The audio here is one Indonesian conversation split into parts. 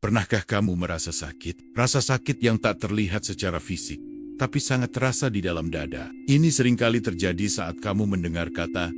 Pernahkah kamu merasa sakit? Rasa sakit yang tak terlihat secara fisik, tapi sangat terasa di dalam dada. Ini seringkali terjadi saat kamu mendengar kata,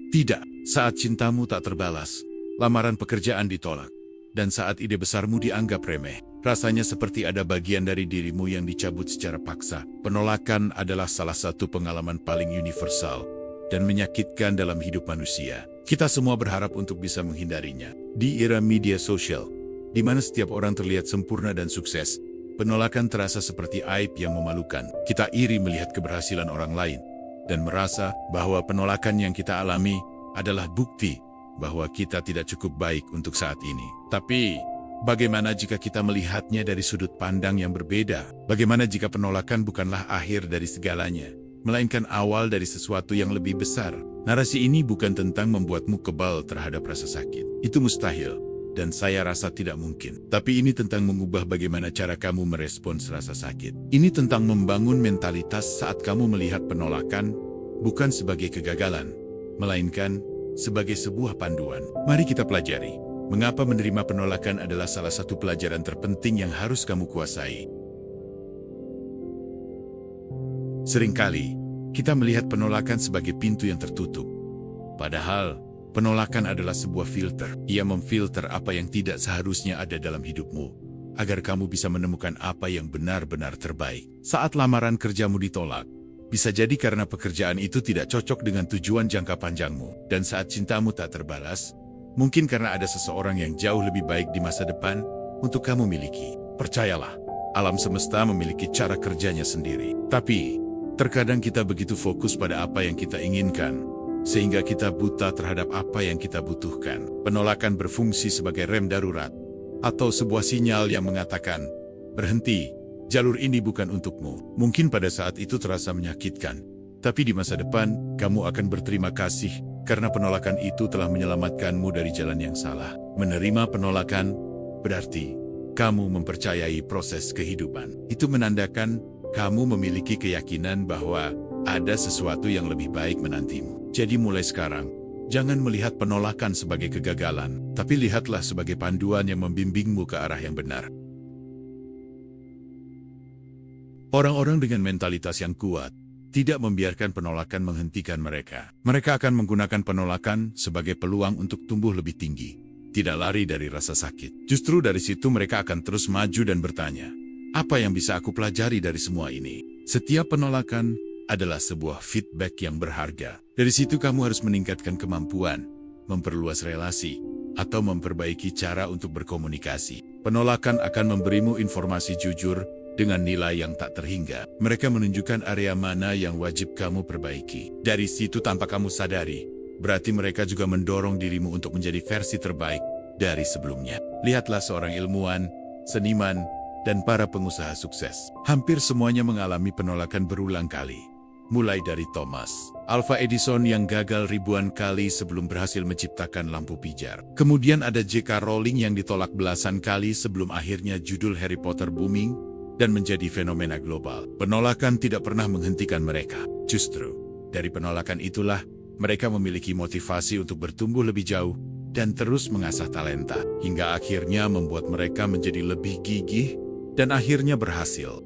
tidak, saat cintamu tak terbalas, lamaran pekerjaan ditolak, dan saat ide besarmu dianggap remeh. Rasanya seperti ada bagian dari dirimu yang dicabut secara paksa. Penolakan adalah salah satu pengalaman paling universal dan menyakitkan dalam hidup manusia. Kita semua berharap untuk bisa menghindarinya. Di era media sosial, di mana setiap orang terlihat sempurna dan sukses, penolakan terasa seperti aib yang memalukan. Kita iri melihat keberhasilan orang lain dan merasa bahwa penolakan yang kita alami adalah bukti bahwa kita tidak cukup baik untuk saat ini. Tapi, bagaimana jika kita melihatnya dari sudut pandang yang berbeda? Bagaimana jika penolakan bukanlah akhir dari segalanya, melainkan awal dari sesuatu yang lebih besar? Narasi ini bukan tentang membuatmu kebal terhadap rasa sakit. Itu mustahil. Dan saya rasa tidak mungkin. Tapi ini tentang mengubah bagaimana cara kamu merespons rasa sakit. Ini tentang membangun mentalitas saat kamu melihat penolakan, bukan sebagai kegagalan, melainkan sebagai sebuah panduan. Mari kita pelajari, mengapa menerima penolakan adalah salah satu pelajaran terpenting yang harus kamu kuasai. Seringkali, kita melihat penolakan sebagai pintu yang tertutup. Padahal, penolakan adalah sebuah filter. Ia memfilter apa yang tidak seharusnya ada dalam hidupmu, agar kamu bisa menemukan apa yang benar-benar terbaik. Saat lamaran kerjamu ditolak, bisa jadi karena pekerjaan itu tidak cocok dengan tujuan jangka panjangmu. Dan saat cintamu tak terbalas, mungkin karena ada seseorang yang jauh lebih baik di masa depan untuk kamu miliki. Percayalah, alam semesta memiliki cara kerjanya sendiri. Tapi, terkadang kita begitu fokus pada apa yang kita inginkan, sehingga kita buta terhadap apa yang kita butuhkan. Penolakan berfungsi sebagai rem darurat, atau sebuah sinyal yang mengatakan, berhenti, jalur ini bukan untukmu. Mungkin pada saat itu terasa menyakitkan, tapi di masa depan, kamu akan berterima kasih, karena penolakan itu telah menyelamatkanmu dari jalan yang salah. Menerima penolakan, berarti kamu mempercayai proses kehidupan. Itu menandakan, kamu memiliki keyakinan bahwa ada sesuatu yang lebih baik menantimu. Jadi mulai sekarang, jangan melihat penolakan sebagai kegagalan, tapi lihatlah sebagai panduan yang membimbingmu ke arah yang benar. Orang-orang dengan mentalitas yang kuat tidak membiarkan penolakan menghentikan mereka. Mereka akan menggunakan penolakan sebagai peluang untuk tumbuh lebih tinggi, tidak lari dari rasa sakit. Justru dari situ mereka akan terus maju dan bertanya, apa yang bisa aku pelajari dari semua ini? Setiap penolakan adalah sebuah feedback yang berharga. Dari situ kamu harus meningkatkan kemampuan, memperluas relasi, atau memperbaiki cara untuk berkomunikasi. Penolakan akan memberimu informasi jujur dengan nilai yang tak terhingga. Mereka menunjukkan area mana yang wajib kamu perbaiki. Dari situ tanpa kamu sadari, berarti mereka juga mendorong dirimu untuk menjadi versi terbaik dari sebelumnya. Lihatlah seorang ilmuwan, seniman, dan para pengusaha sukses. Hampir semuanya mengalami penolakan berulang kali. Mulai dari Thomas Alva Edison yang gagal ribuan kali sebelum berhasil menciptakan lampu pijar. Kemudian ada J.K. Rowling yang ditolak belasan kali sebelum akhirnya judul Harry Potter booming dan menjadi fenomena global. Penolakan tidak pernah menghentikan mereka. Justru, dari penolakan itulah, mereka memiliki motivasi untuk bertumbuh lebih jauh dan terus mengasah talenta, hingga akhirnya membuat mereka menjadi lebih gigih dan akhirnya berhasil.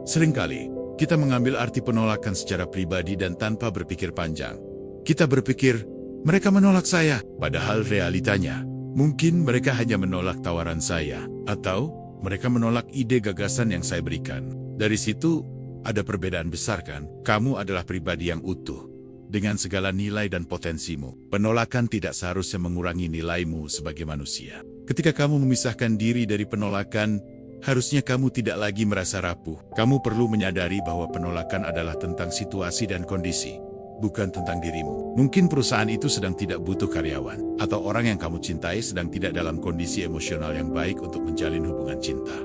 Seringkali, kita mengambil arti penolakan secara pribadi dan tanpa berpikir panjang. Kita berpikir, mereka menolak saya, padahal realitanya, mungkin mereka hanya menolak tawaran saya, atau mereka menolak ide gagasan yang saya berikan. Dari situ, ada perbedaan besar kan? Kamu adalah pribadi yang utuh, dengan segala nilai dan potensimu. Penolakan tidak seharusnya mengurangi nilaimu sebagai manusia. Ketika kamu memisahkan diri dari penolakan, harusnya kamu tidak lagi merasa rapuh. Kamu perlu menyadari bahwa penolakan adalah tentang situasi dan kondisi, bukan tentang dirimu. Mungkin perusahaan itu sedang tidak butuh karyawan, atau orang yang kamu cintai sedang tidak dalam kondisi emosional yang baik untuk menjalin hubungan cinta.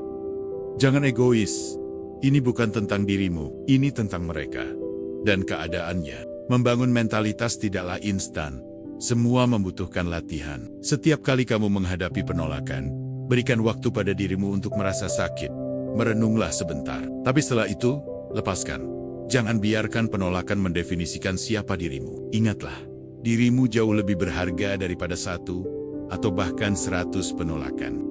Jangan egois. Ini bukan tentang dirimu, ini tentang mereka dan keadaannya. Membangun mentalitas tidaklah instan. Semua membutuhkan latihan. Setiap kali kamu menghadapi penolakan, berikan waktu pada dirimu untuk merasa sakit. Merenunglah sebentar. Tapi setelah itu, lepaskan. Jangan biarkan penolakan mendefinisikan siapa dirimu. Ingatlah, dirimu jauh lebih berharga daripada 1, atau bahkan 100 penolakan.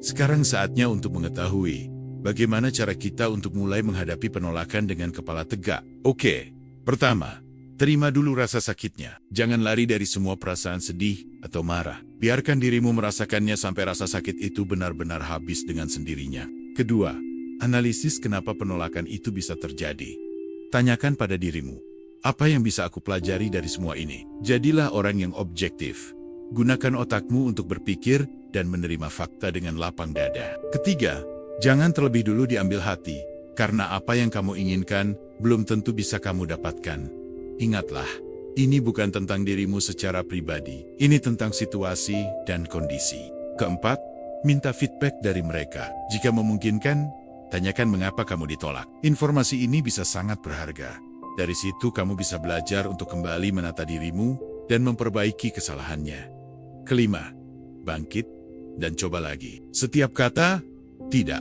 Sekarang saatnya untuk mengetahui bagaimana cara kita untuk mulai menghadapi penolakan dengan kepala tegak. Oke, pertama, terima dulu rasa sakitnya. Jangan lari dari semua perasaan sedih atau marah. Biarkan dirimu merasakannya sampai rasa sakit itu benar-benar habis dengan sendirinya. Kedua, analisis kenapa penolakan itu bisa terjadi. Tanyakan pada dirimu, apa yang bisa aku pelajari dari semua ini? Jadilah orang yang objektif. Gunakan otakmu untuk berpikir dan menerima fakta dengan lapang dada. Ketiga, jangan terlebih dulu diambil hati, karena apa yang kamu inginkan belum tentu bisa kamu dapatkan. Ingatlah, ini bukan tentang dirimu secara pribadi, ini tentang situasi dan kondisi. Keempat, minta feedback dari mereka. Jika memungkinkan, tanyakan mengapa kamu ditolak. Informasi ini bisa sangat berharga. Dari situ kamu bisa belajar untuk kembali menata dirimu dan memperbaiki kesalahannya. Kelima, bangkit dan coba lagi. Setiap kata tidak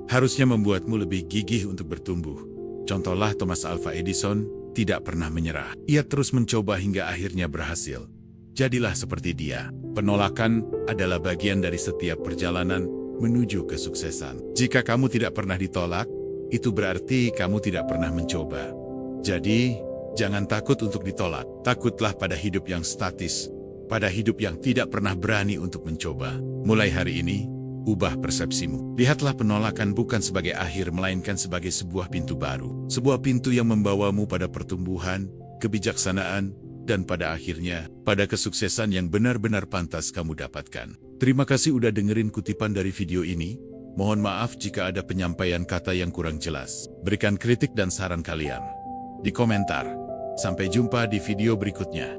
harusnya membuatmu lebih gigih untuk bertumbuh. Contohlah Thomas Alva Edison tidak pernah menyerah. Ia terus mencoba hingga akhirnya berhasil. Jadilah seperti dia. Penolakan adalah bagian dari setiap perjalanan menuju kesuksesan. Jika kamu tidak pernah ditolak, itu berarti kamu tidak pernah mencoba. Jadi, jangan takut untuk ditolak. Takutlah pada hidup yang statis, pada hidup yang tidak pernah berani untuk mencoba. Mulai hari ini, ubah persepsimu. Lihatlah penolakan bukan sebagai akhir, melainkan sebagai sebuah pintu baru. Sebuah pintu yang membawamu pada pertumbuhan, kebijaksanaan, dan pada akhirnya, pada kesuksesan yang benar-benar pantas kamu dapatkan. Terima kasih udah dengerin kutipan dari video ini. Mohon maaf jika ada penyampaian kata yang kurang jelas. Berikan kritik dan saran kalian di komentar. Sampai jumpa di video berikutnya.